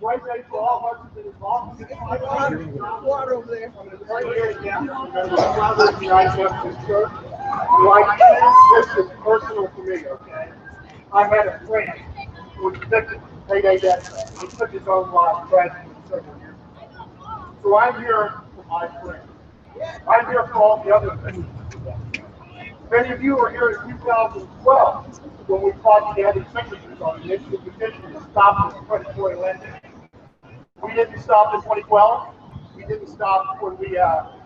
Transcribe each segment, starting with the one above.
great day for all of us to be involved in this. Water over there. Right here again. Brother of the United Methodist Church. Like this is personal for me, okay? I had a friend who was addicted to payday debt. He took his own life tragically several years ago. So I'm here for my friend. I'm here for all the other things. Many of you were here in 2012 when we fought to gather signatures on the initiative petition to stop this predatory lending. We didn't stop in 2012. We didn't stop when we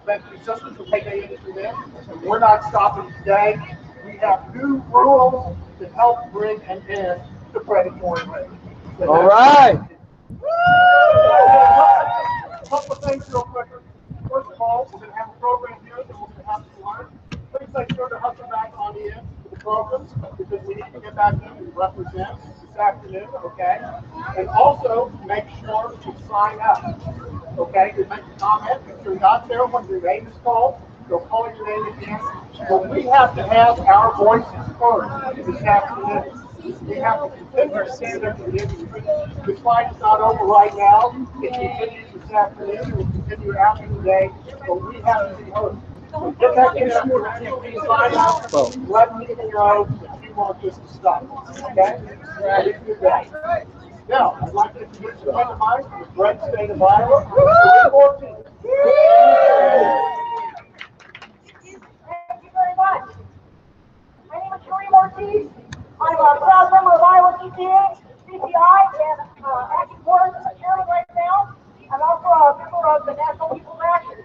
lent through systems for payday industry then. And we're not stopping today. We have new rules to help bring an end to predatory lending. All right. A couple of things real quick. First of all, we're going to have a program here that we're going to have to learn. Please make sure to hustle back on the end to the programs because we need to get back in and represent this afternoon, okay? And also make sure to sign up, okay? To make a comment. If you're not there when your name is called, they'll call your name again. But we have to have our voices heard this afternoon. We have to continue to stand up for the industry. This fight is not over right now. It continues this afternoon. It will continue after the day. But we have to be heard. So get back in there. Sign up. Let people know that you want this to stop. Okay? Ready to do that. Now, I'd like to introduce a friend of mine from the great state of Iowa. Thank you very much. My name is Kareem Ortiz. I'm a proud member of Iowa CPI, and acting board chairman right now. I'm also a member of the National People of Action.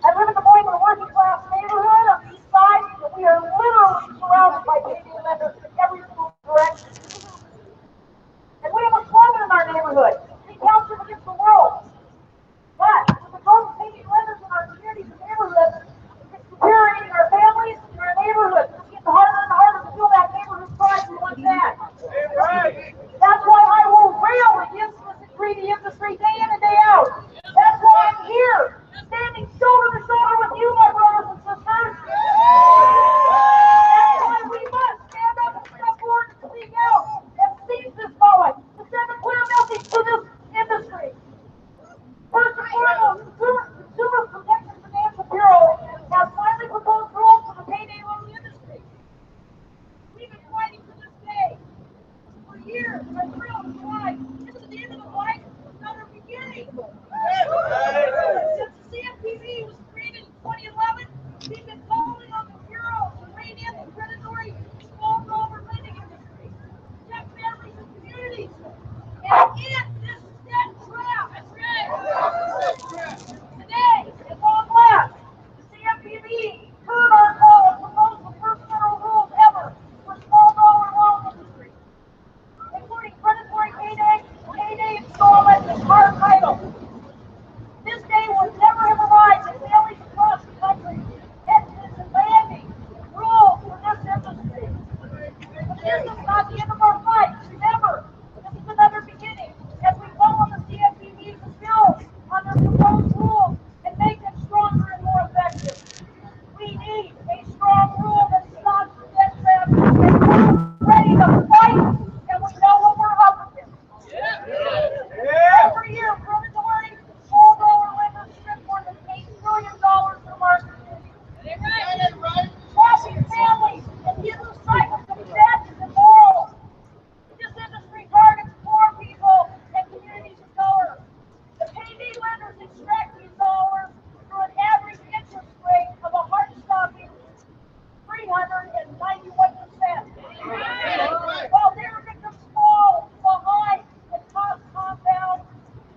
I live in Des Moines in a working class neighborhood on the east side, and we are literally surrounded by payday lenders in every single direction. And we have a slogan in our neighborhood: "We counsel against the world." But with the growth of payday lenders in our communities and neighborhoods, it's deteriorating our families and our neighborhoods. It's getting harder and harder to fill that neighborhood pride we once had. That's why I will rail against this greedy industry day in and day out. That's why I'm here, standing shoulder to shoulder with you, my brothers and sisters. That's why we must stand up and step forward and speak out and seize this moment to send a clear message to this industry. First and foremost, the Consumer Protection Financial Bureau has finally proposed rules for the payday loan industry. We've been fighting for this day for years. Our thrilled to try. This is the end of the fight, another beginning. Since the CFPB was created in 2011, we've been calling on the Bureau to rein in the predatory small dollar lending industry, protect families and communities, and end this debt trap. Today, at long last, the CFPB heard our call and proposed the first federal rules ever for small dollar loan industry, including predatory payday installment, and hard title. This day will never have arrived as families across the country had been demanding rules for this industry. But this is not the end of our fight. Remember, this is another beginning as we call on the CFPB to build on their proposed rules and make them stronger and more effective. We need a strong rule that stops the debt trap, and we're ready to fight, and we know what we're up against. Every year, predatory small dollar lenders strip more than $8 billion from our communities. Trapping families and into cycles of debt is immoral. This industry targets poor people and communities of color. The payday lenders extract these dollars through an average interest rate of a heart-stopping 391%. While their victims fall behind and costs compound,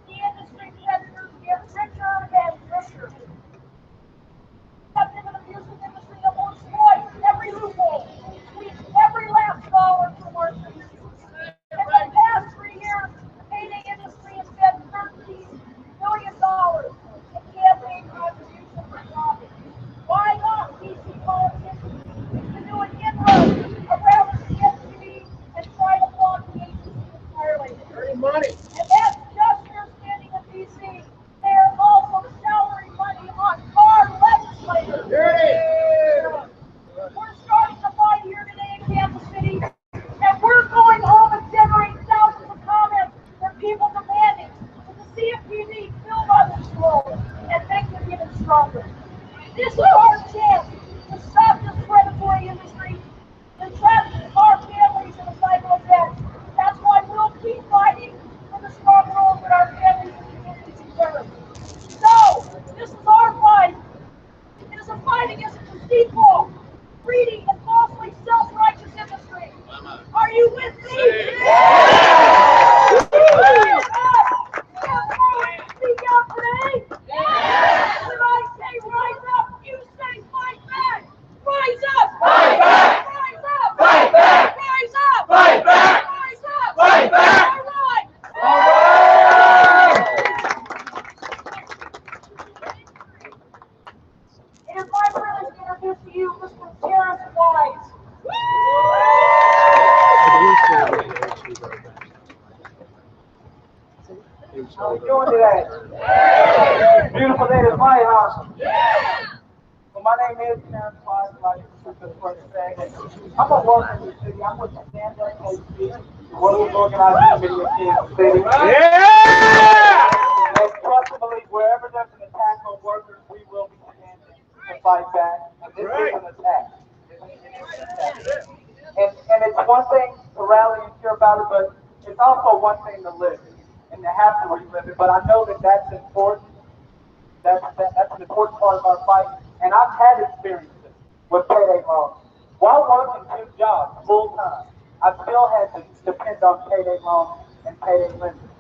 the industry predators get richer and richer. Deceptive and abusive industry that will exploit every loophole, squeeze every last dollar from our communities. In the past 3 years, the payday industry has spent $13 billion in campaign contributions and lobbying. Why not DC politicians to do an inroad around the CFPB and try to block the agency entirely? Earning money. And that's just your standing in DC. They are also showering money on our legislators. We're starting the fight here today in Kansas City, and we're going home and generating thousands of comments from people demanding you with me? Yeah! Speak out today? Yeah! When I say rise up, you say fight back! Rise up! Fight back! Rise up! Fight back! Rise up! Fight back! Rise up! Fight back! All right! All right! It is my privilege to introduce to you Mr. Terrence Wise. How are we doing today? Beautiful day to play, huh? Well, my name is Terrence Wise, like the first said. I'm a worker in the city. I'm with Stand Up KC, the World Organizing Committee of Kansas City. Yeah! And trust and believe, wherever there's an attack on workers, we will be standing to fight back. And this is an attack. And it's one thing to rally and cheer about it, but it's also one thing to live it and to have to relive it. But I know that that's important. That's an important part of our fight. And I've had experiences with payday loans. While working 2 jobs full time, I still had to depend on payday loans and payday lenders.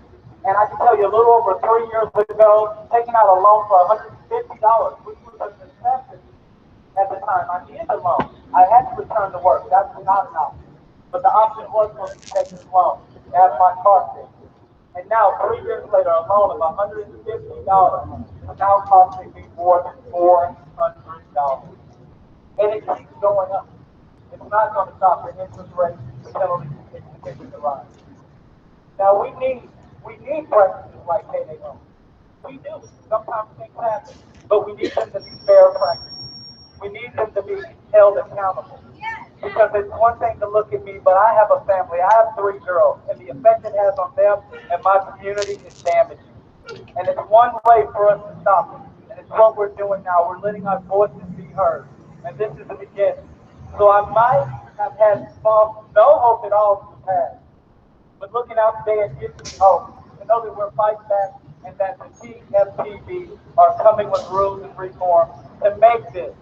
And I can tell you a little over 3 years ago, taking out a loan for $150, which was a necessity at the time. I needed a loan. I had to return to work. That was not an option. But the option was going to take this loan to have my car fixed. And now, 3 years later, a loan of $150 is now costing me more than $400. And it keeps going up. It's not going to stop. The interest rate, the penalties continue to rise. Now, we need practices like payday loans. We do. Sometimes things happen. But we need them to be fair practices. We need them to be held accountable. Because it's one thing to look at me, but I have a family. I have 3 girls, and the effect it has on them and my community is damaging. And it's one way for us to stop it. And it's what we're doing now. We're letting our voices be heard. And this is the beginning. So I might have had no hope at all in the past. But looking out today, it gives me hope to know that we're fighting back and that the TFTB are coming with rules and reform to make it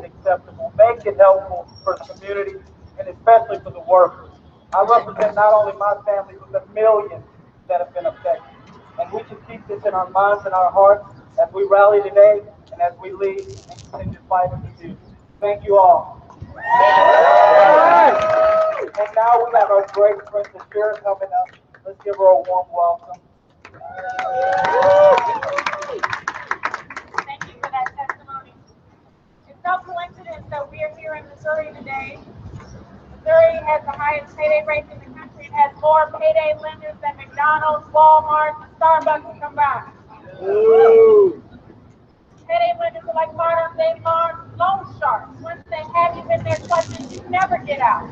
acceptable, make it helpful for the community, and especially for the workers. I represent not only my family, but the millions that have been affected. And we should keep this in our minds and our hearts as we rally today and as we lead and continue to fight in the future. Thank you all. And now we have our great friend, Shira, coming up. Let's give her a warm welcome. Thank you for that testimony. It's no coincidence that we are here in Missouri today. Missouri has the highest payday rates in the country. It has more payday lenders than McDonald's, Walmart, and Starbucks combined. Payday lenders are like modern day loan sharks. Once they have you in their clutches, you never get out.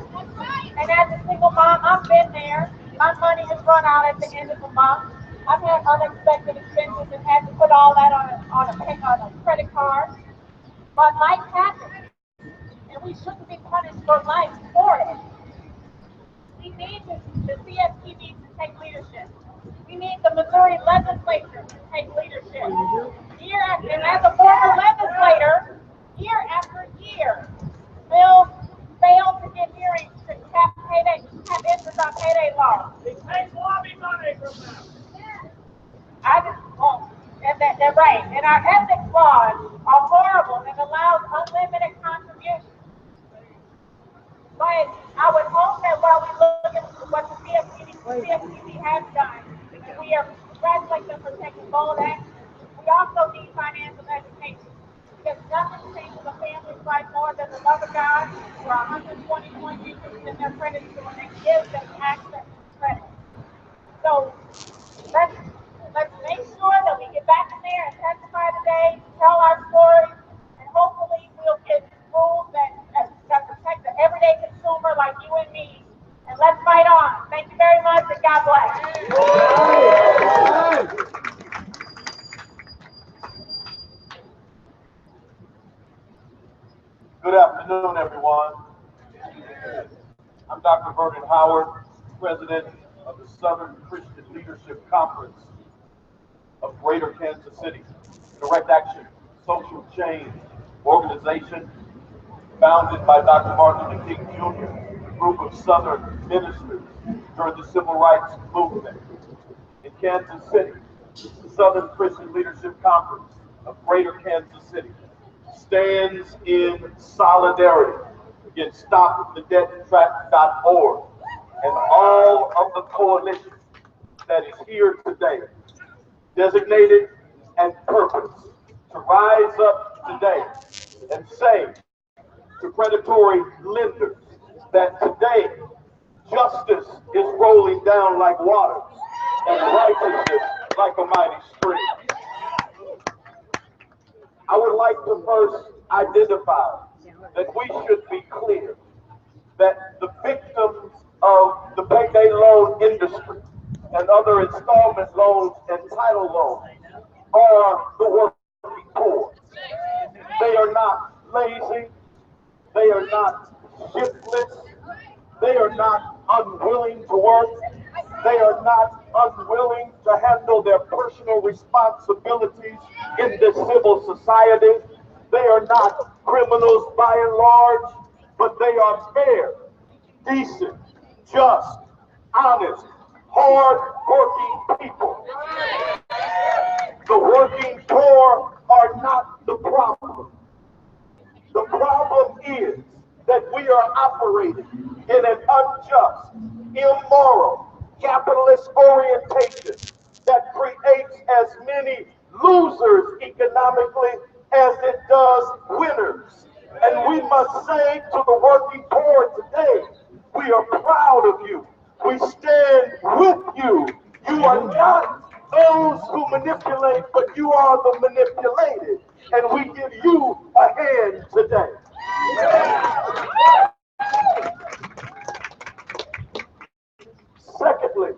And as a single mom, I've been there. My money has run out at the end of the month. I've had unexpected expenses and had to put all that on a credit card. But life happens, and we shouldn't be punished for life for it. We need the CFP needs to take leadership. We need the Missouri legislature to take leadership. And as a former legislator, year after year, bills fail to get hearings to cap interest on payday loans. It takes lobby money from them. They're right. And our ethics laws are horrible and allows unlimited contributions. But I would hope that while we look at what the CFPB has done, and we are congratulating them for taking bold action, we also need financial education. Because nothing changes a family's life more than the love of God for 120 point increase in their credit score and gives them access to credit. So let's make sure that we get back in there and testify today, tell our stories, and hopefully we'll get rules that protect the everyday consumer like you and me. And let's fight on. Thank you very much, and God bless. Good afternoon, everyone. I'm Dr. Vernon Howard, President of the Southern Christian Leadership Conference of Greater Kansas City, Direct Action Social Change organization founded by Dr. Martin Luther King Jr. group of Southern ministers during the Civil Rights Movement in Kansas City. The Southern Christian Leadership Conference of Greater Kansas City stands in solidarity against StopTheDeathTrap.org and all of the coalition that is here today, designated and purposed to rise up today and say to predatory lenders that today justice is rolling down like water and righteousness like a mighty stream. I would like to first identify that we should be clear that the victims of the payday loan industry and other installment loans and title loans are the working poor. They are not lazy. They are not shiftless. They are not unwilling to work. They are not unwilling to handle their personal responsibilities in this civil society. They are not criminals by and large, but they are fair, decent, just, honest, hard-working people. The working poor are not the problem. The problem is that we are operating in an unjust, immoral, capitalist orientation that creates as many losers economically as it does winners. And we must say to the working poor today, we are proud of you. We stand with you. You are not those who manipulate, but you are the manipulated. And we give you a hand today. Secondly,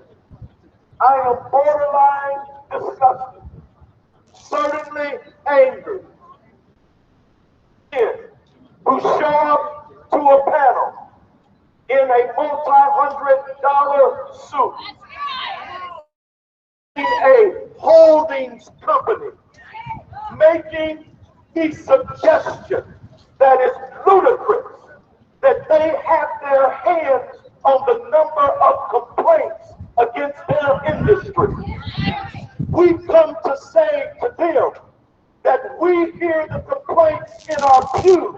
I am borderline disgusted, certainly angry, who show up to a panel in a multi-$100 suit, in a holdings company, making the suggestion that is ludicrous that they have their hands on the number of complaints against their industry. We come to say to them that we hear the complaints in our pews.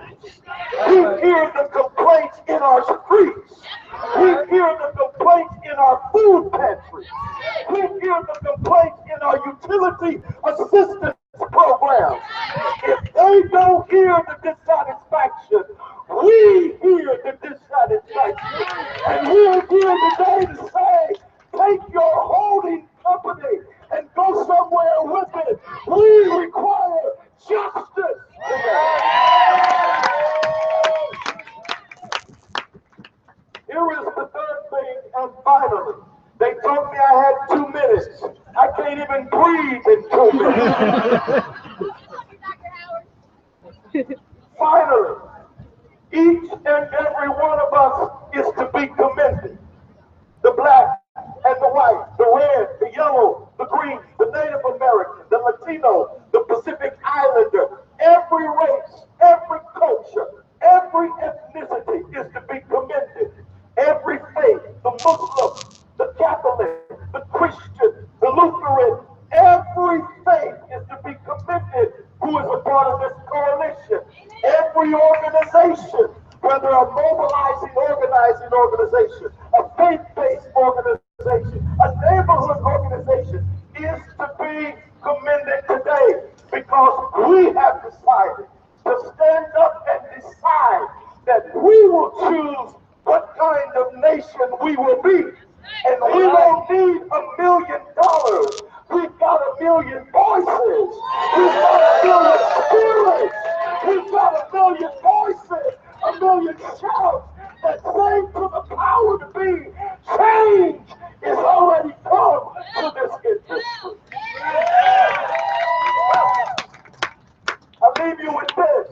We hear the complaints in our streets. We hear the complaints in our food pantries. We hear the complaints in our utility assistance programs. If they don't hear the dissatisfaction, we hear the dissatisfaction. And we're here today to say, take your holding company and go somewhere with it. We require justice. Here is the third thing, and finally, they told me I had 2 minutes. I can't even breathe in 2 minutes. Finally, each and every one of us is to be commended. The black and the white, the red, the yellow, the green, the Native American, the Latino, the Pacific Islander, every race, every culture, every ethnicity is to be commended. Every faith, the Muslim, the Catholic, the Christian, the Lutheran, every faith is to be commended who is a part of this coalition. Every organization, whether a mobilizing, organizing organization, a faith-based organization, a neighborhood organization, is to be commended today because we have decided to stand up and decide that we will choose what kind of nation we will be. And we don't need $1 million. We've got 1 million voices. We've got 1 million spirits. We've got 1 million voices, 1 million shouts that say to the power to be, change is already come to this industry. I'll leave you with this.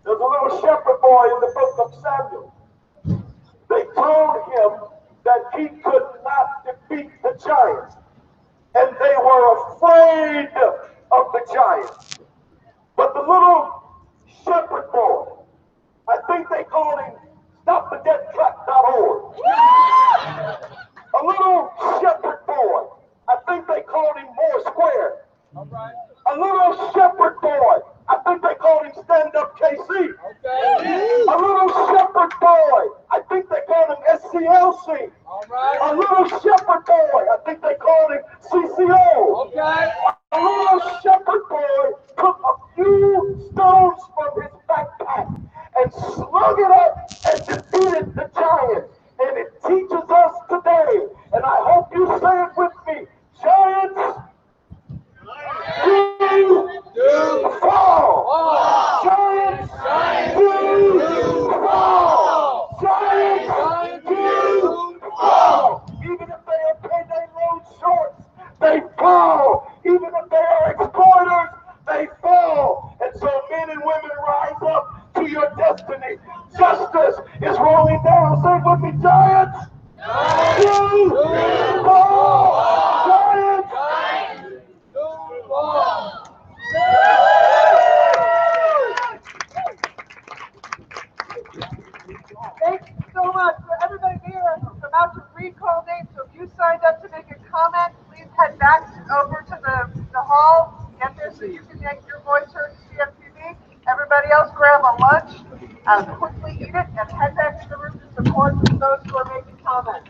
There's a little shepherd boy in the book of Samuel. They told him that he could not defeat the giant. CCLC. A little shepherd boy, I think they called him CCO. Okay. A little shepherd boy took a few stones from his backpack and slung it up and defeated the giant. And it teaches us today, and I hope you say it with me, giants do fall. Giants do fall. Giants do fall. Even if they are payday loan shorts, they fall. Even if they are exploiters, they fall. And so men and women rise up to your destiny. Justice is rolling down. Say it with me, giants do fall. Giants do fall. Thank you so much for everybody here. I'm about to recall names, so if you signed up to make a comment, please head back over to the hall. Get there so you can make your voice heard to CFTV. Everybody else grab a lunch, quickly eat it, and head back to the room to support those who are making comments.